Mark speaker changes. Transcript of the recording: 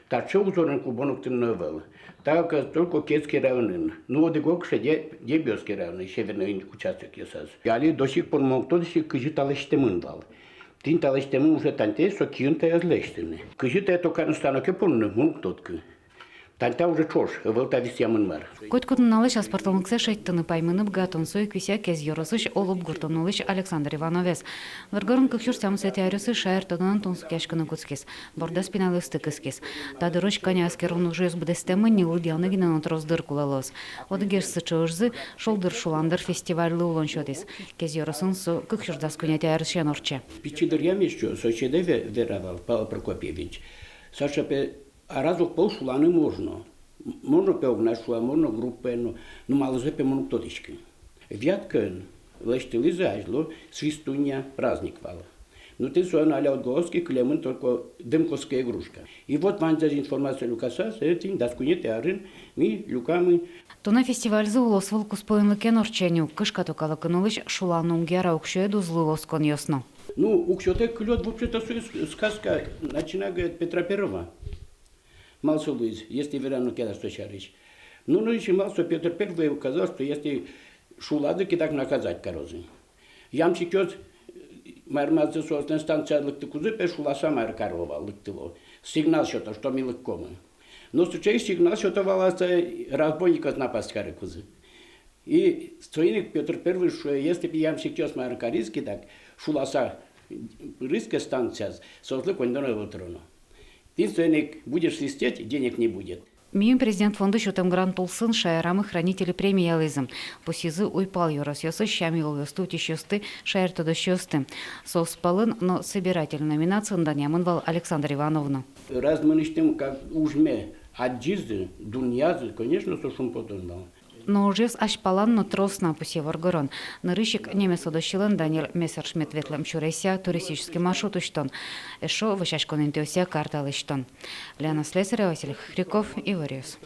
Speaker 1: Та че узорен кубонок ты новел. Так только кетский район. Ну вот игрок что дебиоский район, северный участок ясаз. Яли до сих пор мог то сих кыжи талыштемын дал. Тин талыштемын уже танте со киюнта язлештины. Кыжи те то кан станоке полный мунк тотку. Танта уже чош, вылта висямын мар.
Speaker 2: Котькотуналыш аспартолныксе шейттыны паймынып гатон сойк вися кез yorosыш олуп гуртонулыш Александр Ивановес. Варгорын көхшүрсам сетиарюсы шаертодынан тонсукяшкыны куцкес. Борда спиналы стыкыскес. Тадырыш коня аскерун уже избудестемы нилудяны гинан отроздыр кулалос. Одыгеш сычыжзы шолдыр шуландыр фестивальлы улоншотис. Кез yoroсын со көхшүрдас көнятиарышен орче.
Speaker 1: Пичидыр ямещу, сочеде веровал Павел Прокопьевич. Саша а разок пол шуланы можно. Можно певна шула, можно группа, но мало же певну ктотички. Вяткен, лештили зажло, свистунья праздниковала. Но ты суан аля от голоски, клемын только дымковская игрушка. И вот ван за информацию Люкаса, этим даскунет арын, ми люкамы.
Speaker 2: Туна фестивальзы улосвыл куспоинлыкен орченю, кышка токала кынулыш шулану унгяра укшуеду злылоскон ясно.
Speaker 1: Ну, укшотек клёт, вообще-то сказка, начиная, говорит, Петра Первого. Малсо Луиз, если верно кеда сточарич. Ну, еще Малсо Петр Первый указал, что если шулады кидак наказать корозы. Ямчик кёт, мармазы состен станция лыкты кузы, пеш шуласа мар корова лыктыло. Сигнал что-то, что ми лыккомы. Но случай сигнал что-то валаса разбойников напасть кары кузы. И стойник Петр Первый, что если бы ямчик кёт мар коризки, так шуласа рыска станция, созлы кондоны утроно. Ты будешь свистеть, денег не будет.
Speaker 2: Миюн президент фонда счетом грант улсын шайрамы хранители премии алызым. Посизы уйпал юросьосы щамил юсту тищусты шайртода щусты. Совспалын, но собиратель номинациян ямынвал Александр Ивановна.
Speaker 1: Раз мы ничтем как ужме аджизы, дуньязы, конечно, сушум потом дал.
Speaker 2: Но уже с ашпаланно тросна пусе варгорон. Нарышик немец одощилен Даниэль Мессершмитт ветлем чурейся туристический маршрут уштон. Эшо вышашкон интуся карта лыштон. Лена Слесарева, Василий Хриков и Вариус.